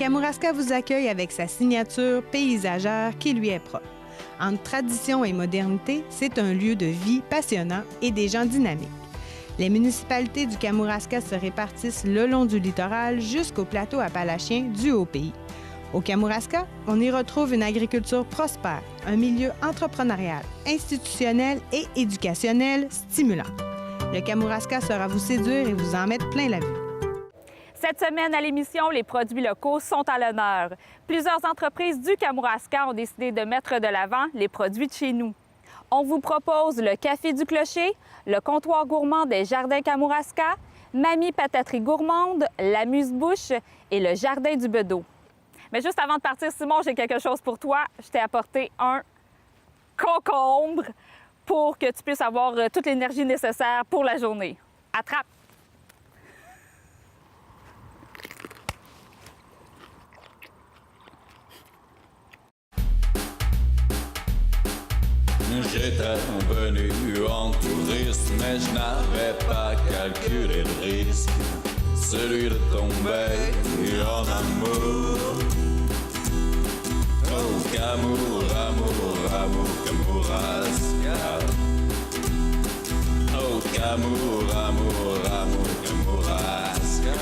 Kamouraska vous accueille avec sa signature paysagère qui lui est propre. Entre tradition et modernité, c'est un lieu de vie passionnant et des gens dynamiques. Les municipalités du Kamouraska se répartissent le long du littoral jusqu'au plateau appalachien du Haut-Pays. Au Kamouraska, on y retrouve une agriculture prospère, un milieu entrepreneurial, institutionnel et éducationnel stimulant. Le Kamouraska saura vous séduire et vous en mettre plein la vue. Cette semaine à l'émission, les produits locaux sont à l'honneur. Plusieurs entreprises du Kamouraska ont décidé de mettre de l'avant les produits de chez nous. On vous propose le Café du Clocher, le comptoir gourmand des Jardins Kamouraska, Mamie Pataterie Gourmande, l'Amuse-Bouche et le Jardin du Bedeau. Mais juste avant de partir, Simon, j'ai quelque chose pour toi. Je t'ai apporté un concombre pour que tu puisses avoir toute l'énergie nécessaire pour la journée. Attrape! J'étais venu en touriste, mais je n'avais pas calculé le risque, celui de tomber en amour. Oh, Kamour, amour, amour, Kamouraska. Oh, Kamour, amour, amour, Kamouraska.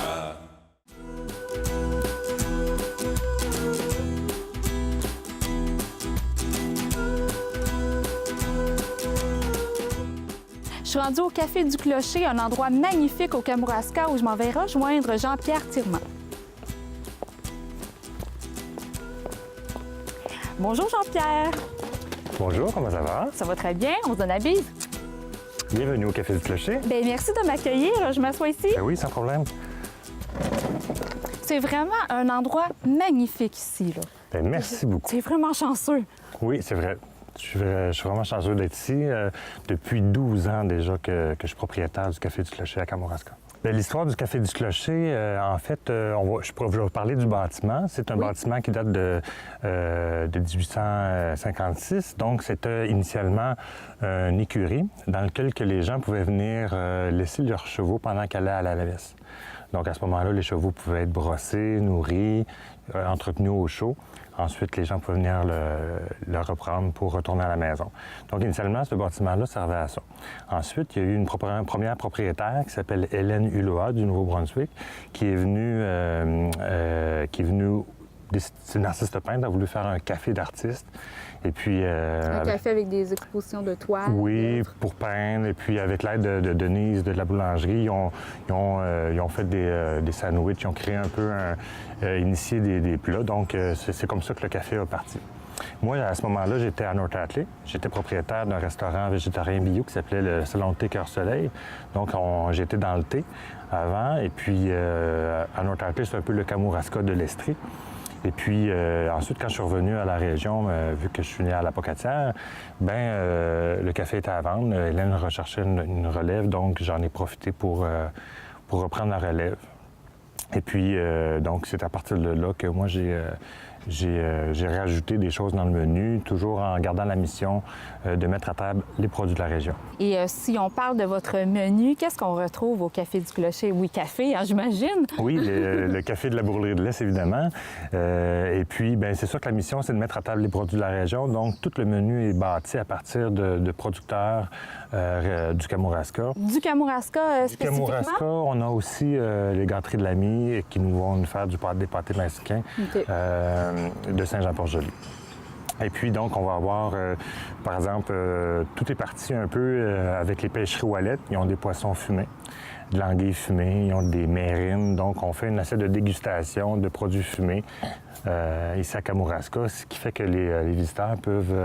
Je suis rendue au Café du Clocher, un endroit magnifique au Kamouraska où je m'en vais rejoindre Jean-Pierre Tirement. Bonjour Jean-Pierre. Bonjour, comment ça va? Ça va très bien, on se donne la bise. Bienvenue au Café du Clocher. Bien, merci de m'accueillir, je m'assois ici. Ben oui, sans problème. C'est vraiment un endroit magnifique ici, là. Ben, merci beaucoup. C'est vraiment chanceux. Oui, c'est vrai. Je suis vraiment chanceux d'être ici. Depuis 12 ans déjà que je suis propriétaire du Café du Clocher à Kamouraska. L'histoire du Café du Clocher, en fait, je vais vous parler du bâtiment. C'est un bâtiment qui date de 1856. Donc, c'était initialement une écurie dans laquelle que les gens pouvaient venir laisser leurs chevaux pendant qu'ils allaient à la laisse. Donc, à ce moment-là, les chevaux pouvaient être brossés, nourris, entretenus au chaud. Ensuite, les gens pouvaient venir le reprendre pour retourner à la maison. Donc, initialement, ce bâtiment-là servait à ça. Ensuite, il y a eu une première propriétaire qui s'appelle Hélène Hulot du Nouveau-Brunswick, qui est venue c'est une artiste peintre, a voulu faire un café d'artiste. Et puis... un café avec des expositions de toiles. Oui, pour peindre. Et puis, avec l'aide de Denise de la boulangerie, ils ont fait des sandwichs, ils ont créé un peu, initié des plats. Donc, c'est comme ça que le café a parti. Moi, à ce moment-là, j'étais à North Atlee. J'étais propriétaire d'un restaurant végétarien bio qui s'appelait le Salon de thé Cœur-Soleil. Donc, j'étais dans le thé avant. Et puis, à North Atlee, c'est un peu le Kamouraska de l'Estrie. Et puis, ensuite, quand je suis revenu à la région, vu que je suis né à la Pocatière, le café était à vendre. Hélène recherchait une relève, donc j'en ai profité pour reprendre la relève. Et puis, donc, c'est à partir de là que moi, j'ai rajouté des choses dans le menu, toujours en gardant la mission de mettre à table les produits de la région. Et si on parle de votre menu, qu'est-ce qu'on retrouve au Café du Clocher? Oui, café, hein, j'imagine. Oui, le café de la Bourrerie de l'Est, évidemment. Et puis, bien, c'est sûr que la mission, c'est de mettre à table les produits de la région. Donc, tout le menu est bâti à partir de producteurs du Kamouraska. Du Kamouraska spécifiquement? Du Kamouraska, on a aussi les gâteries de l'Ami qui nous vont nous faire des pâtés mexicains. Okay. De Saint-Jean-Port-Joli. Et puis, donc, on va avoir, par exemple, tout est parti un peu avec les pêcheries Ouellette. Ils ont des poissons fumés, de l'anguille fumée, ils ont des mérines. Donc, on fait une assiette de dégustation de produits fumés ici à Kamouraska, ce qui fait que les visiteurs peuvent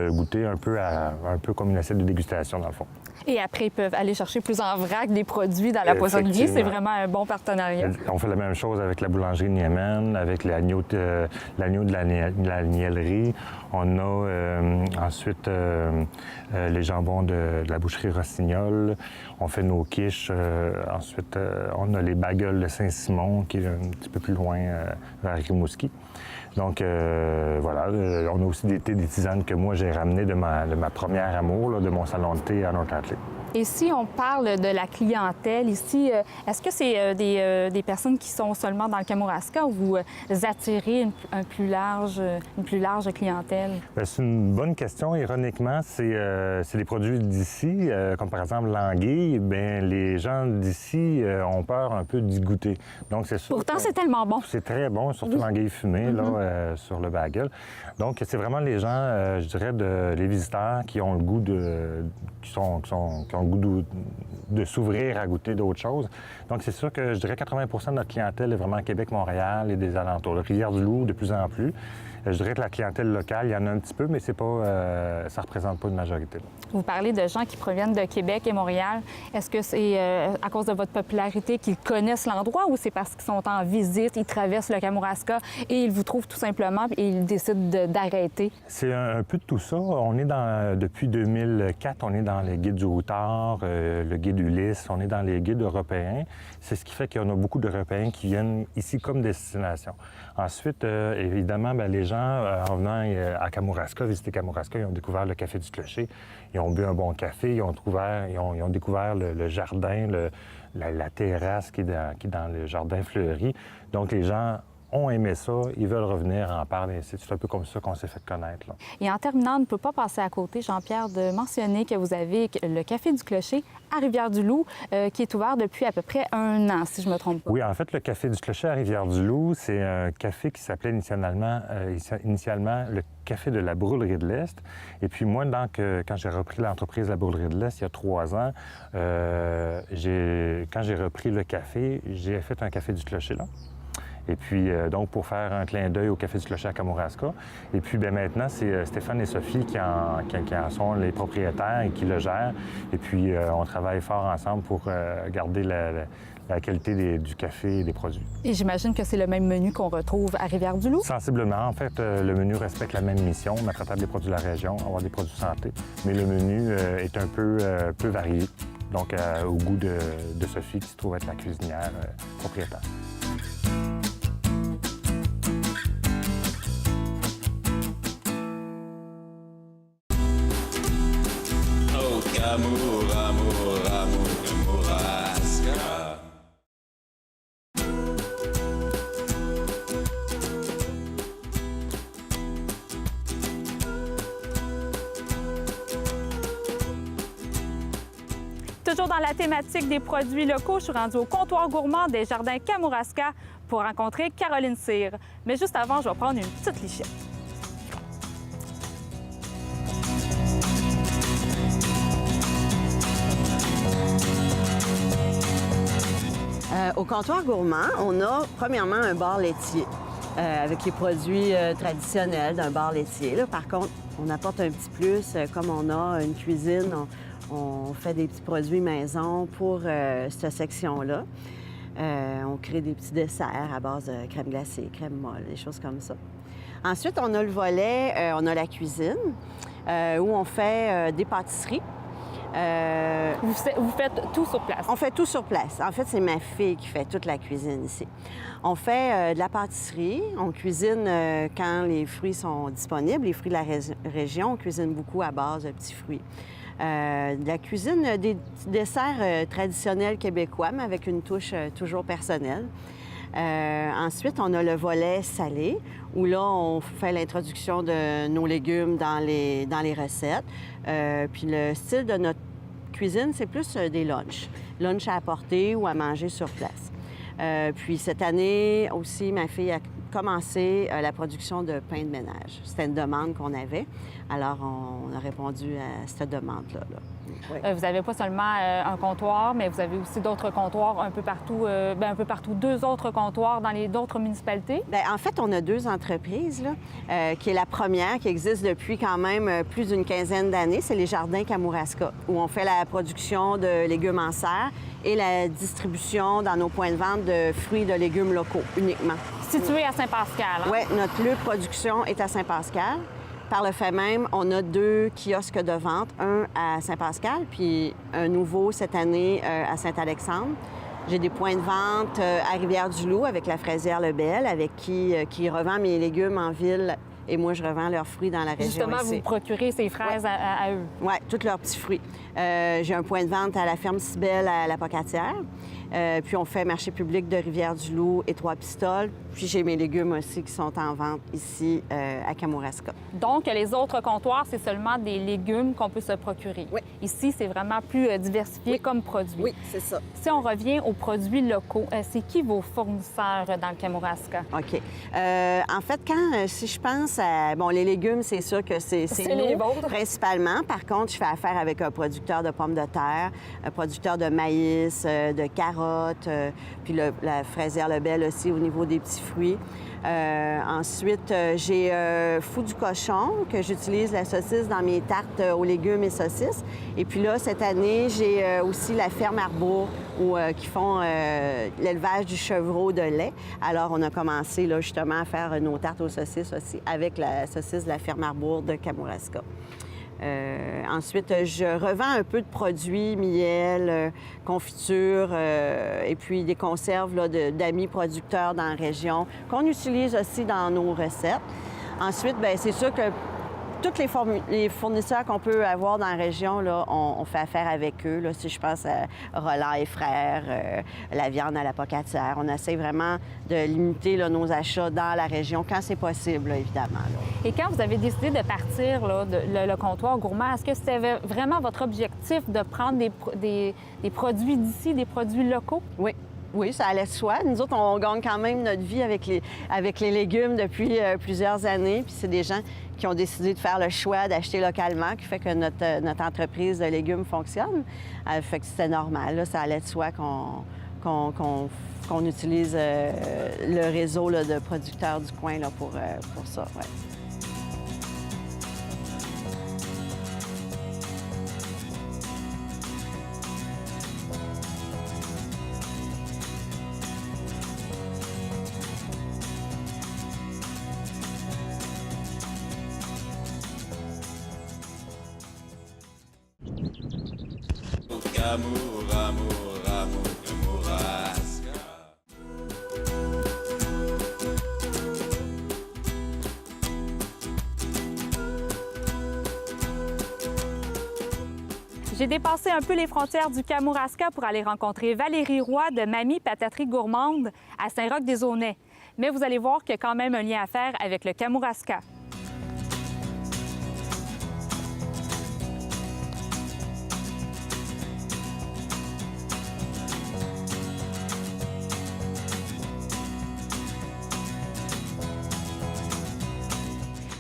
goûter un peu comme une assiette de dégustation, dans le fond. Et après, ils peuvent aller chercher plus en vrac des produits dans la poissonnerie. C'est vraiment un bon partenariat. On fait la même chose avec la boulangerie Niemen, avec l'agneau de la niellerie. On a ensuite les jambons de la boucherie Rossignol. On fait nos quiches. Ensuite, on a les bagels de Saint-Simon, qui est un petit peu plus loin vers Rimouski. Donc, voilà. On a aussi des tisanes que moi, j'ai ramenées de ma première amour, là, de mon salon de thé à North-Atlee. Et si on parle de la clientèle ici, est-ce que c'est des personnes qui sont seulement dans le Kamouraska ou vous attirez une plus large clientèle? Bien, c'est une bonne question. Ironiquement, c'est des produits d'ici, comme par exemple l'anguille. Bien, les gens d'ici ont peur un peu d'y goûter. Donc, c'est sûr. Pourtant, c'est tellement bon. C'est très bon, surtout l'anguille fumée là, sur le bagel. Donc, c'est vraiment les gens, je dirais, les visiteurs qui ont le goût de s'ouvrir à goûter d'autres choses. Donc, c'est sûr que je dirais 80 de notre clientèle est vraiment Québec, Montréal et des alentours. Le Rivière-du-Loup, de plus en plus. Je dirais que la clientèle locale, il y en a un petit peu, mais c'est pas, ça ne représente pas une majorité. Vous parlez de gens qui proviennent de Québec et Montréal. Est-ce que c'est à cause de votre popularité qu'ils connaissent l'endroit ou c'est parce qu'ils sont en visite, ils traversent le Kamouraska et ils vous trouvent tout simplement et ils décident d'arrêter? C'est un peu de tout ça. On est depuis 2004, on est dans les guides du routard, le guide Ulysse, on est dans les guides européens. C'est ce qui fait qu'il y en a beaucoup d'Européens qui viennent ici comme destination. Ensuite, évidemment, bien, les gens, en venant à Kamouraska, visiter Kamouraska, ils ont découvert le Café du Clocher. Ils ont bu un bon café, ils ont découvert le jardin, la terrasse qui est dans le jardin fleuri. Donc, les gens ont aimé ça, ils veulent revenir en parler. C'est un peu comme ça qu'on s'est fait connaître. Là. Et en terminant, on ne peut pas passer à côté, Jean-Pierre, de mentionner que vous avez le Café du Clocher à Rivière-du-Loup, qui est ouvert depuis à peu près 1 an, si je ne me trompe pas. Oui, en fait, le Café du Clocher à Rivière-du-Loup, c'est un café qui s'appelait initialement le Café de la Brûlerie de l'Est. Et puis moi, quand j'ai repris l'entreprise La Brûlerie de l'Est, il y a 3 ans, quand j'ai repris le café, j'ai fait un Café du Clocher là. Et puis, donc, pour faire un clin d'œil au Café du Clocher à Kamouraska. Et puis, bien maintenant, c'est Stéphane et Sophie qui en sont les propriétaires et qui le gèrent. Et puis, on travaille fort ensemble pour garder la qualité du café et des produits. Et j'imagine que c'est le même menu qu'on retrouve à Rivière-du-Loup? Sensiblement. En fait, le menu respecte la même mission, mettre à table des produits de la région, avoir des produits santé. Mais le menu est un peu varié, donc au goût de Sophie, qui se trouve être la cuisinière propriétaire. Amour, amour, amour, Kamouraska. Toujours dans la thématique des produits locaux, je suis rendue au comptoir gourmand des Jardins Kamouraska pour rencontrer Caroline Cyr. Mais juste avant, je vais prendre une petite lichette. Au comptoir gourmand, on a premièrement un bar laitier avec les produits traditionnels d'un bar laitier. Là, par contre, on apporte un petit plus, comme on a une cuisine, on fait des petits produits maison pour cette section-là. On crée des petits desserts à base de crème glacée, crème molle, des choses comme ça. Ensuite, on a le volet, on a la cuisine, où on fait des pâtisseries. Vous faites tout sur place? On fait tout sur place. En fait, c'est ma fille qui fait toute la cuisine ici. On fait de la pâtisserie. On cuisine quand les fruits sont disponibles. Les fruits de la région, on cuisine beaucoup à base de petits fruits. De la cuisine, des desserts traditionnels québécois, mais avec une touche toujours personnelle. Ensuite, on a le volet salé, où là, on fait l'introduction de nos légumes dans les recettes. Puis le style de notre cuisine, c'est plus des lunchs. Lunch à apporter ou à manger sur place. Puis cette année aussi, ma fille a commencé la production de pain de ménage. C'était une demande qu'on avait. Alors, on a répondu à cette demande-là. Oui. Vous n'avez pas seulement un comptoir, mais vous avez aussi d'autres comptoirs un peu partout, 2 autres comptoirs dans d'autres municipalités? Bien, en fait, on a 2 entreprises, là, qui est la première, qui existe depuis quand même plus d'une quinzaine d'années. C'est les Jardins Kamouraska, où on fait la production de légumes en serre et la distribution dans nos points de vente de fruits et de légumes locaux uniquement. Situé à Saint-Pascal, hein? Oui, notre lieu de production est à Saint-Pascal. Par le fait même, on a 2 kiosques de vente, un à Saint-Pascal, puis un nouveau cette année à Saint-Alexandre. J'ai des points de vente à Rivière-du-Loup avec la fraisière Lebel, avec qui revend mes légumes en ville et moi, je revends leurs fruits dans la région. Justement, ici. vous procurez ces fraises à eux. Oui, tous leurs petits fruits. J'ai un point de vente à la ferme Cybelle à la Pocatière. Puis on fait marché public de Rivière-du-Loup et Trois-Pistoles. Puis j'ai mes légumes aussi qui sont en vente ici à Kamouraska. Donc, les autres comptoirs, c'est seulement des légumes qu'on peut se procurer. Oui. Ici, c'est vraiment plus diversifié comme produit. Oui, c'est ça. Si on revient aux produits locaux, c'est qui vos fournisseurs dans le Kamouraska? OK. En fait, si je pense à... Bon, les légumes, c'est sûr que c'est les nous, vôtres. principalement. Par contre, je fais affaire avec un producteur de pommes de terre, un producteur de maïs, de carottes, puis la fraisière Lebel aussi au niveau des petits fruits. Ensuite, j'ai Fou du cochon, que j'utilise la saucisse dans mes tartes aux légumes et saucisses. Et puis là, cette année, j'ai aussi la ferme Arbour qui font l'élevage du chevreau de lait. Alors, on a commencé là, justement à faire nos tartes aux saucisses aussi avec la saucisse de la ferme Arbour de Kamouraska. Ensuite, je revends un peu de produits, miel, confiture, et puis des conserves d'amis producteurs dans la région qu'on utilise aussi dans nos recettes. Ensuite, bien, c'est sûr que tous les fournisseurs qu'on peut avoir dans la région, là, on fait affaire avec eux. Là, si je pense à Roland et Frères, la viande à la Pocatière, on essaie vraiment de limiter là, nos achats dans la région quand c'est possible, là, évidemment. Là. Et quand vous avez décidé de partir là, le comptoir gourmand, est-ce que c'était vraiment votre objectif de prendre des produits d'ici, des produits locaux? Oui. Oui, ça allait de soi. Nous autres, on gagne quand même notre vie avec les légumes depuis plusieurs années. Puis c'est des gens qui ont décidé de faire le choix d'acheter localement qui fait que notre entreprise de légumes fonctionne. Fait que c'était normal. Là, ça allait de soi qu'on utilise le réseau là, de producteurs du coin là, pour ça. Ouais. Kamouraska. J'ai dépassé un peu les frontières du Kamouraska pour aller rencontrer Valérie Roy de Mamie Pataterie Gourmande à Saint-Roch-des-Aunais. Mais vous allez voir qu'il y a quand même un lien à faire avec le Kamouraska.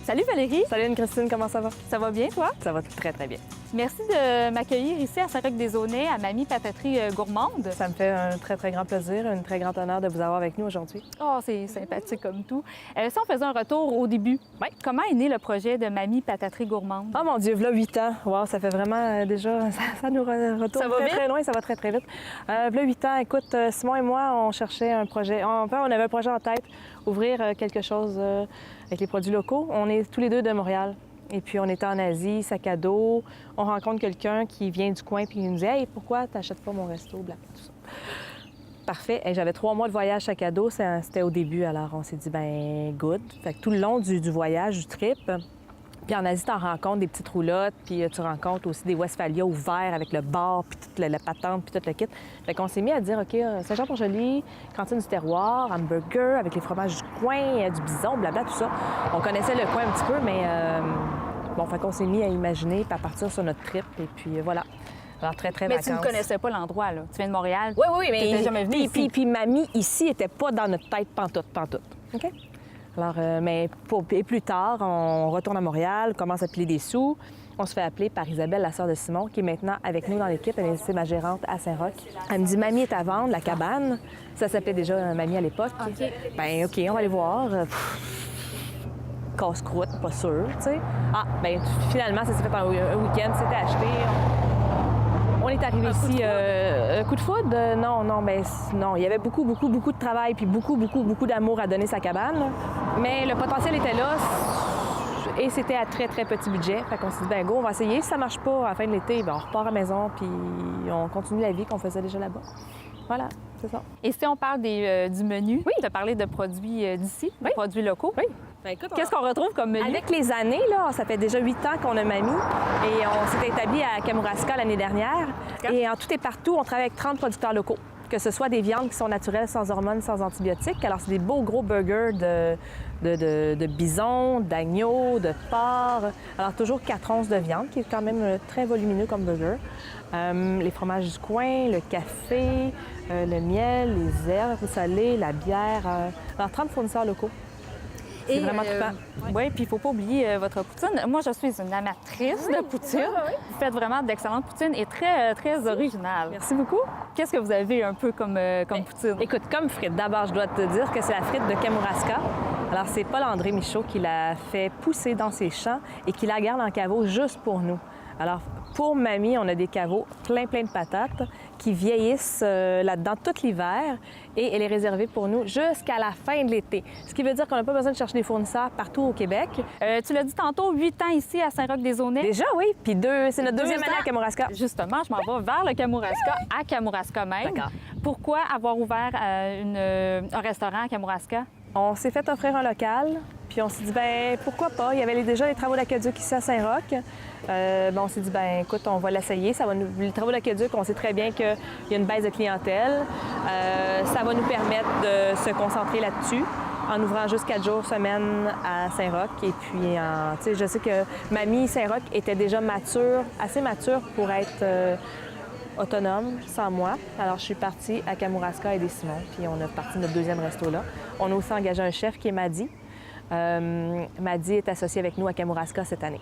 Salut Valérie! Salut Anne-Christine, comment ça va? Ça va bien, toi? Ça va très, très bien. Merci de m'accueillir ici à Saint-Roch-des-Aunais, à Mamie Pataterie Gourmande. Ça me fait un très, très grand plaisir, un très grand honneur de vous avoir avec nous aujourd'hui. Oh, c'est sympathique comme tout. Si on faisait un retour au début, Oui. Comment est né le projet de Mamie Pataterie Gourmande? Oh mon Dieu, voilà 8 ans. Wow, ça fait vraiment déjà... Ça nous retourne Ça va très, vite? très loin, ça va très, très vite. Voilà 8 ans, écoute, Simon et moi, on cherchait un projet. On avait un projet en tête, ouvrir quelque chose avec les produits locaux. On est tous les deux de Montréal. Et puis, on était en Asie, sac à dos. On rencontre quelqu'un qui vient du coin puis il nous dit « Hey, pourquoi t'achètes pas mon resto? » Blablabla, tout ça. Parfait. Et j'avais 3 mois de voyage sac à dos. C'était au début, alors on s'est dit « Ben good. » Fait que tout le long du voyage, du trip, puis en Asie, tu rencontres des petites roulottes, puis tu rencontres aussi des Westphalia ouverts avec le bar, puis toute la patente, puis tout le kit. Fait qu'on s'est mis à dire, OK, Saint-Jean-Port-Joli, cantine du terroir, hamburger, avec les fromages du coin, du bison, blabla, tout ça. On connaissait le coin un petit peu, mais bon, fait qu'on s'est mis à imaginer, puis à partir sur notre trip, et puis voilà. Alors, très, très Mais vacances. tu ne connaissais pas l'endroit, là. Tu viens de Montréal. Oui, mais... T'étais jamais venue ici. Puis mamie, ici, était pas dans notre tête pantoute. OK? Alors, mais et plus tard, on retourne à Montréal, commence à piler des sous. On se fait appeler par Isabelle, la sœur de Simon, qui est maintenant avec nous dans l'équipe. C'est ma gérante à Saint-Roch. Elle me dit, Mamie est à vendre, la cabane. Ça s'appelait déjà Mamie à l'époque. OK. Ben OK, on va aller voir. Casse-croûte, pas sûr, tu sais. Ah, ben finalement, ça s'est fait un week-end, c'était acheté. On est arrivé ici. Coup de foudre? Non. Il y avait beaucoup de travail puis beaucoup d'amour à donner sa cabane. Mais le potentiel était là et c'était à très, très petit budget. Fait qu'on s'est dit, ben go, on va essayer. Si ça marche pas à la fin de l'été, ben on repart à la maison puis on continue la vie qu'on faisait déjà là-bas. Voilà. c'est ça. Et si on parle du menu, tu as parlé de produits d'ici, de produits locaux. Oui. Qu'est-ce qu'on retrouve comme menu? Avec les années, là, ça fait déjà 8 ans qu'on a Mamie et on s'est établi à Kamouraska l'année dernière. Et en tout et partout, on travaille avec 30 producteurs locaux, que ce soit des viandes qui sont naturelles, sans hormones, sans antibiotiques. Alors, c'est des beaux gros burgers de bison, d'agneau, de porc. Alors, toujours 4 onces de viande, qui est quand même très volumineux comme burger. Les fromages du coin, le café, le miel, les herbes salées, la bière. Alors, 30 fournisseurs locaux. C'est vraiment trippant. Oui, puis il ne faut pas oublier votre poutine. Moi, je suis une amatrice de poutine. Vous faites vraiment d'excellentes poutines et très, très originales. Merci beaucoup. Qu'est-ce que vous avez un peu comme poutine? Écoute, comme frite, d'abord, je dois te dire que c'est la frite de Kamouraska. Alors, c'est Paul-André Michaud qui l'a fait pousser dans ses champs et qui la garde en caveau juste pour nous. Alors, pour Mamie, on a des caveaux plein de patates qui vieillissent là-dedans tout l'hiver et elle est réservée pour nous jusqu'à la fin de l'été. Ce qui veut dire qu'on n'a pas besoin de chercher des fournisseurs partout au Québec. Tu l'as dit tantôt, 8 ans ici à Saint-Roch-des-Aunais. Déjà, oui. Puis c'est notre deuxième année à Kamouraska. Justement, je m'en vais vers le Kamouraska, à Kamouraska même. D'accord. Pourquoi avoir ouvert un restaurant à Kamouraska? On s'est fait offrir un local, puis on s'est dit, ben pourquoi pas? Il y avait déjà les travaux d'aqueduc ici à Saint-Roch. On s'est dit, ben écoute, on va l'essayer. Les travaux d'aqueduc, on sait très bien qu'il y a une baisse de clientèle. Ça va nous permettre de se concentrer là-dessus en ouvrant juste 4 jours semaine à Saint-Roch. Et puis, je sais que Mamie Saint-Roch était déjà assez mature pour être autonome, sans moi. Alors, je suis partie à Kamouraska et des Simons, puis on a parti notre deuxième resto là. On a aussi engagé un chef qui est Madi. Madi est associé avec nous à Kamouraska cette année.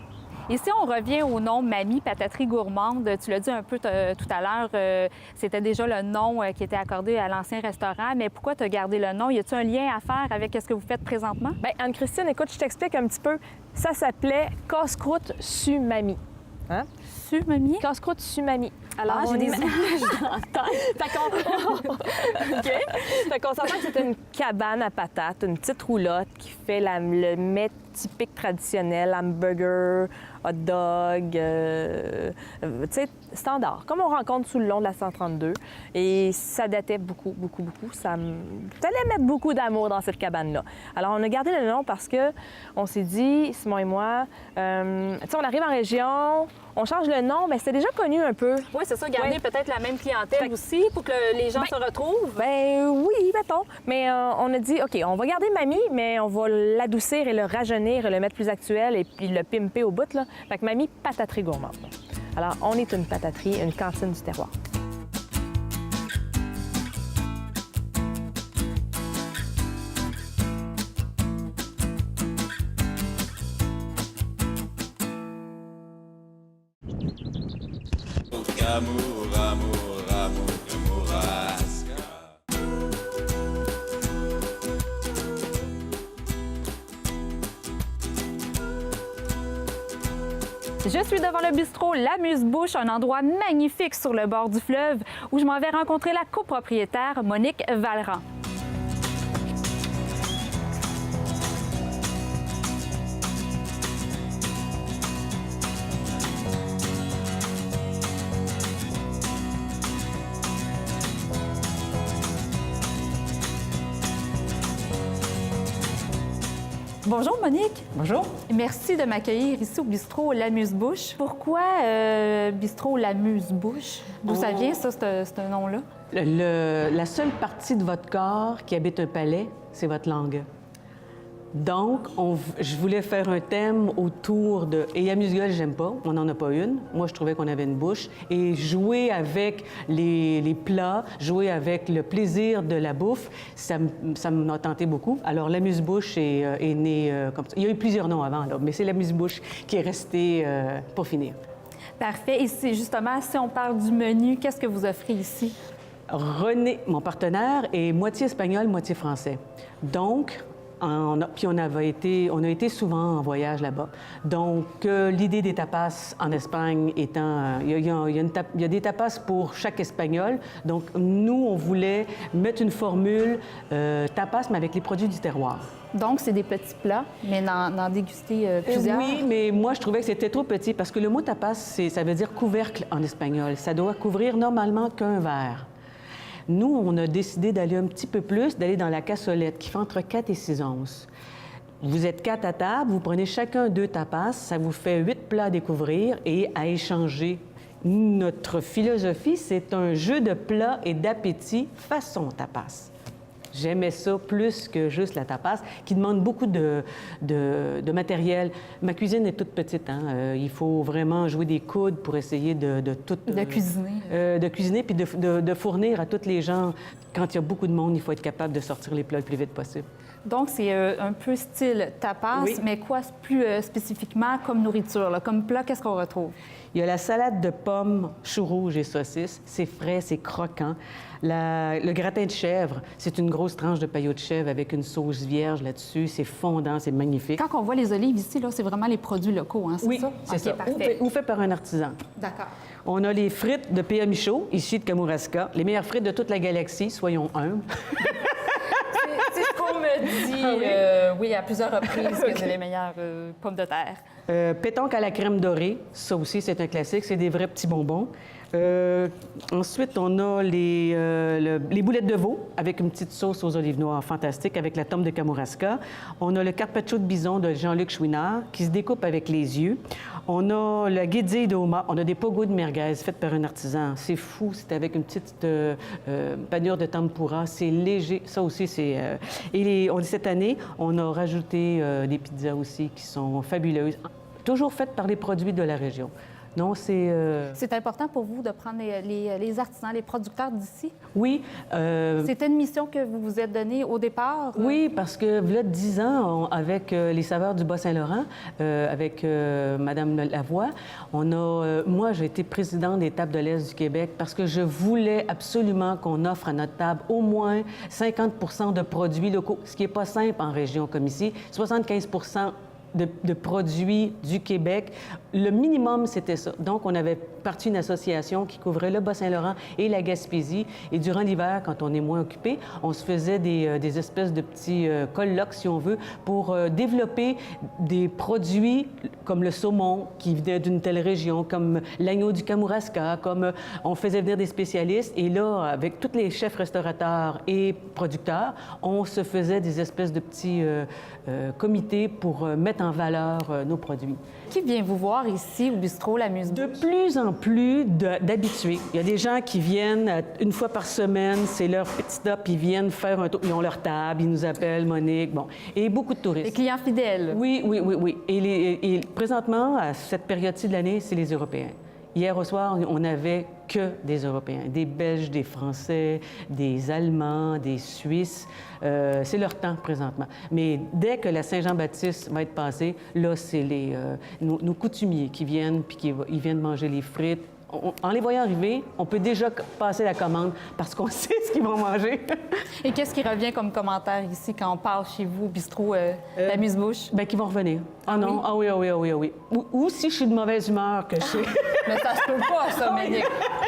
Et si on revient au nom Mamie Pataterie Gourmande, tu l'as dit un peu tout à l'heure, c'était déjà le nom qui était accordé à l'ancien restaurant, mais pourquoi tu as gardé le nom? Y a-t-il un lien à faire avec ce que vous faites présentement? Bien, Anne-Christine, écoute, je t'explique un petit peu. Ça s'appelait Casse-croûte su Mamie. Hein? Su Mamie? Casse-croûte su Mamie. Alors, j'ai des images dans la tête. OK. Fait qu'on s'entend que c'était une cabane à patates, une petite roulotte qui fait le mets typique traditionnel, hamburger, hot dog, tu sais, standard, comme on rencontre sous le long de la 132. Et ça datait beaucoup. T'allais mettre beaucoup d'amour dans cette cabane-là. Alors, on a gardé le nom parce que on s'est dit, Simon et moi, tu sais, on arrive en région, on change le nom, mais c'était déjà connu un peu. Oui, c'est ça, garder peut-être la même clientèle aussi pour que les gens se retrouvent. Ben oui, mettons. Mais on a dit, OK, on va garder Mamie, mais on va l'adoucir et le rajeunir et le mettre plus actuel et puis le pimper au bout, là. Fait que Mamie Pataterie Gourmande. Alors, on est une pataterie, une cantine du terroir. Amour, Kamouraska. Je suis devant le bistrot l'Amuse-Bouche, un endroit magnifique sur le bord du fleuve où je m'en vais rencontrer la copropriétaire Monique Valran. Bonjour Monique. Bonjour. Merci de m'accueillir ici au bistrot l'Amuse-Bouche. Pourquoi bistrot l'Amuse-Bouche? D'où ça vient ça, ce nom-là? La seule partie de votre corps qui habite un palais, c'est votre langue. Donc, je voulais faire un thème autour de... Et amuse-gueule, j'aime pas. On n'en a pas une. Moi, je trouvais qu'on avait une bouche. Et jouer avec les plats, jouer avec le plaisir de la bouffe, ça m'a tenté beaucoup. Alors, l'amuse-bouche est né comme ça. Il y a eu plusieurs noms avant, là, mais c'est l'amuse-bouche qui est resté pour finir. Parfait. Et justement, si on parle du menu, qu'est-ce que vous offrez ici? René, mon partenaire, est moitié espagnol, moitié français. Donc... Puis on a été souvent en voyage là-bas. Donc, l'idée des tapas en Espagne étant... Il y a des tapas pour chaque Espagnol. Donc, nous, on voulait mettre une formule tapas, mais avec les produits du terroir. Donc, c'est des petits plats, mais d'en déguster plusieurs? Oui, mais moi, je trouvais que c'était trop petit parce que le mot tapas, ça veut dire couvercle en espagnol. Ça doit couvrir normalement qu'un verre. Nous, on a décidé d'aller un petit peu plus, d'aller dans la cassolette, qui fait entre 4 et 6 onces. Vous êtes 4 à table, vous prenez chacun 2 tapas, ça vous fait 8 plats à découvrir et à échanger. Notre philosophie, c'est un jeu de plats et d'appétit façon tapas. J'aimais ça plus que juste la tapas, qui demande beaucoup de matériel. Ma cuisine est toute petite, hein? Il faut vraiment jouer des coudes pour essayer de tout... De cuisiner. De cuisiner, puis de fournir à tous les gens. Quand il y a beaucoup de monde, il faut être capable de sortir les plats le plus vite possible. Donc, c'est un peu style tapas, Oui. mais quoi plus spécifiquement comme nourriture, là? Comme plat, qu'est-ce qu'on retrouve? Il y a la salade de pommes, choux rouges et saucisses. C'est frais, c'est croquant. Le gratin de chèvre, c'est une grosse tranche de paillots de chèvre avec une sauce vierge là-dessus. C'est fondant, c'est magnifique. Quand on voit les olives ici, là, c'est vraiment les produits locaux, hein, c'est Oui, ça? c'est OK, ça. parfait. Ou fait par un artisan. D'accord. On a les frites de P.A. Michaud, ici de Kamouraska. Les meilleures frites de toute la galaxie, soyons humbles. C'est ce qu'on me dit, oui, à plusieurs reprises, que c'est les meilleures pommes de terre. Pétanque à la crème dorée, ça aussi, c'est un classique. C'est des vrais petits bonbons. Ensuite, on a les boulettes de veau avec une petite sauce aux olives noires fantastique avec la tome de Kamouraska. On a le carpaccio de bison de Jean-Luc Chouinard qui se découpe avec les yeux. On a le guédille de homard. On a des pogos de merguez faites par un artisan. C'est fou. C'est avec une petite panure de tempura. C'est léger. Ça aussi, c'est... cette année, on a rajouté des pizzas aussi qui sont fabuleuses. Toujours faites par les produits de la région. Non, c'est... C'est important pour vous de prendre les artisans, les producteurs d'ici? Oui. C'était une mission que vous vous êtes donnée au départ? Oui, parce que, il y a 10 ans, avec les saveurs du Bas-Saint-Laurent, avec Madame Lavoie, moi, j'ai été présidente des tables de l'Est du Québec parce que je voulais absolument qu'on offre à notre table au moins 50 de produits locaux, ce qui n'est pas simple en région comme ici. 75 de produits du Québec. Le minimum, c'était ça. Donc, on avait parti une association qui couvrait le Bas-Saint-Laurent et la Gaspésie. Et durant l'hiver, quand on est moins occupé, on se faisait des espèces de petits colloques, si on veut, pour développer des produits comme le saumon qui venait d'une telle région, comme l'agneau du Kamouraska, comme on faisait venir des spécialistes. Et là, avec tous les chefs restaurateurs et producteurs, on se faisait des espèces de petits comités pour mettre en valeur nos produits. Qui vient vous voir ici au bistrot l'Amuse-Bouche? De plus en plus d'habitués. Il y a des gens qui viennent une fois par semaine, c'est leur petit stop, ils viennent faire un tour, ils ont leur table, ils nous appellent, Monique, bon. Et beaucoup de touristes. Des clients fidèles? Oui, oui, oui, oui. Et présentement, à cette période-ci de l'année, c'est les Européens. Hier au soir, on n'avait que des Européens, des Belges, des Français, des Allemands, des Suisses. C'est leur temps présentement. Mais dès que la Saint-Jean-Baptiste va être passée, là, c'est nos coutumiers qui viennent, puis ils viennent manger les frites. En les voyant arriver, on peut déjà passer la commande parce qu'on sait ce qu'ils vont manger. Et qu'est-ce qui revient comme commentaire ici quand on passe chez vous au bistrot l'Amuse-Bouche? Bien, qu'ils vont revenir. Ah non? Ah oui, ah oui, ah oui, ah oui. Ou si je suis de mauvaise humeur, que je sais. Mais ça se peut pas, ça, Monique.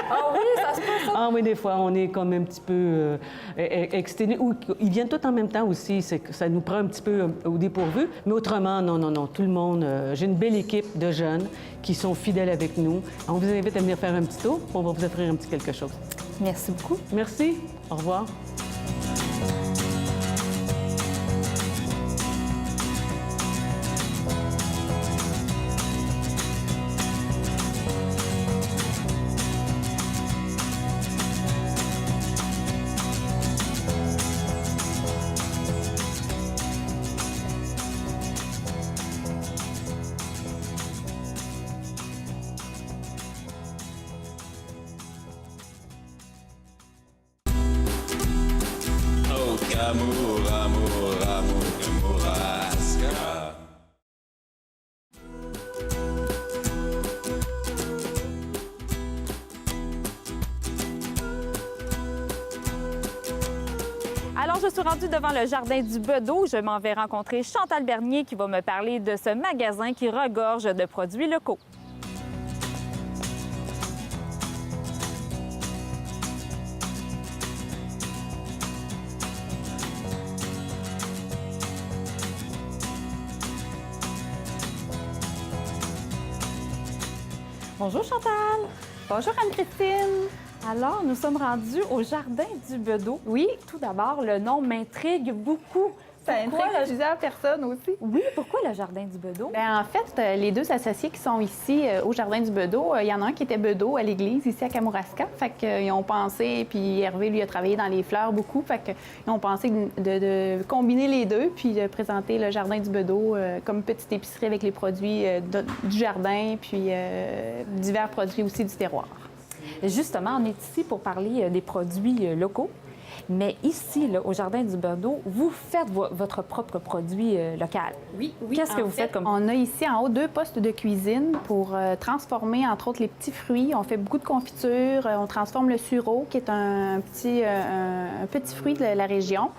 Ah oui, ça se peut, ça. Ah oui, des fois, on est comme un petit peu exténué. Ou ils viennent tous en même temps aussi. Ça nous prend un petit peu au dépourvu. Mais autrement, non, non, non. Tout le monde... j'ai une belle équipe de jeunes qui sont fidèles avec nous. On vous invite à venir faire un petit tour. On va vous offrir un petit quelque chose. Merci beaucoup. Merci. Au revoir. Amour, amour, amour, Kamouraska. Alors, je suis rendue devant le jardin du Bedeau. Je m'en vais rencontrer Chantal Bernier qui va me parler de ce magasin qui regorge de produits locaux. Bonjour Chantal. Bonjour Anne-Christine. Alors, nous sommes rendus au Jardin du Bedeau. Oui, Tout d'abord, le nom m'intrigue beaucoup. ça Pourquoi intrigue le- plusieurs personnes aussi. Oui, pourquoi le Jardin du Bedeau? En fait, les deux associés qui sont ici au Jardin du Bedeau, il y en a un qui était bedeau à l'église ici à Kamouraska. Fait qu'ils ont pensé, puis Hervé, lui, a travaillé dans les fleurs beaucoup. Fait qu'ils ont pensé de combiner les deux, puis de présenter le Jardin du Bedeau comme petite épicerie avec les produits du jardin, puis divers produits aussi du terroir. Justement, on est ici pour parler des produits locaux. Mais ici, là, au Jardin du Bedeau, vous faites votre propre produit local. Oui. Qu'est-ce que En vous fait, faites comme... On a ici en haut 2 postes de cuisine pour transformer, entre autres, les petits fruits. On fait beaucoup de confitures. On transforme le sureau, qui est un petit fruit de la région.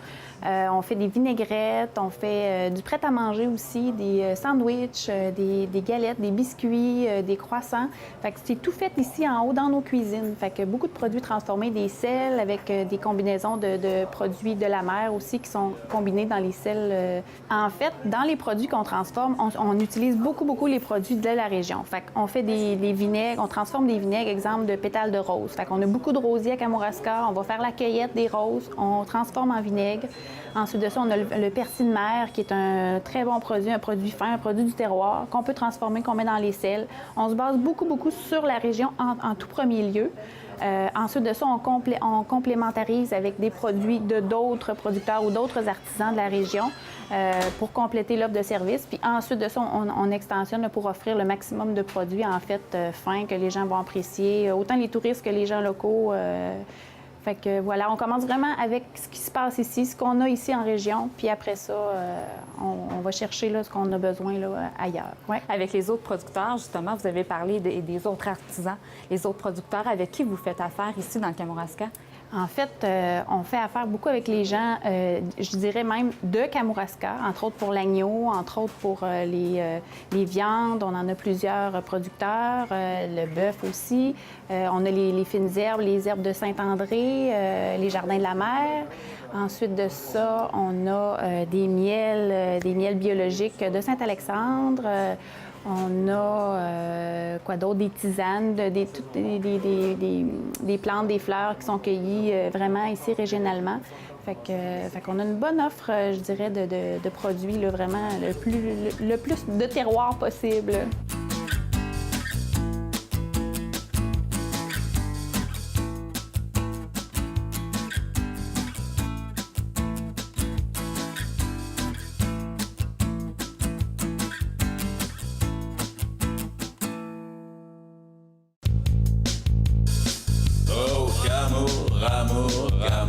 On fait des vinaigrettes, on fait du prêt-à-manger aussi, des sandwichs, des galettes, des biscuits, des croissants. Fait que c'est tout fait ici en haut dans nos cuisines. Fait que beaucoup de produits transformés, des sels avec des combinaisons de produits de la mer aussi qui sont combinés dans les sels. En fait, dans les produits qu'on transforme, on utilise beaucoup les produits de la région. Fait qu'on fait des vinaigres, on transforme des vinaigres, exemple de pétales de rose. Fait qu'on a beaucoup de rosiers à Kamouraska, on va faire la cueillette des roses, on transforme en vinaigre. Ensuite de ça, on a le persil de mer, qui est un très bon produit, un produit fin, un produit du terroir, qu'on peut transformer, qu'on met dans les sels. On se base beaucoup sur la région en tout premier lieu. Ensuite de ça, on complémentarise avec des produits de d'autres producteurs ou d'autres artisans de la région pour compléter l'offre de service. Puis ensuite de ça, on extensionne pour offrir le maximum de produits, en fait, fins, que les gens vont apprécier, autant les touristes que les gens locaux. Fait que voilà, on commence vraiment avec ce qui se passe ici, ce qu'on a ici en région, puis après ça, on va chercher là, ce qu'on a besoin là, ailleurs. Ouais. Avec les autres producteurs, justement, vous avez parlé des autres artisans, les autres producteurs avec qui vous faites affaire ici dans le Kamouraska? En fait, on fait affaire beaucoup avec les gens, je dirais même de Kamouraska, entre autres pour l'agneau, entre autres pour les viandes. On en a plusieurs producteurs, le bœuf aussi. On a les fines herbes, les herbes de Saint-André, les jardins de la mer. Ensuite de ça, on a des miels biologiques de Saint-Alexandre. On a, quoi d'autre, des tisanes, des plantes, des fleurs qui sont cueillies vraiment ici régionalement. Fait qu'on a une bonne offre, je dirais, de produits, là, vraiment le plus de terroir possible. Oh, Kamouraska,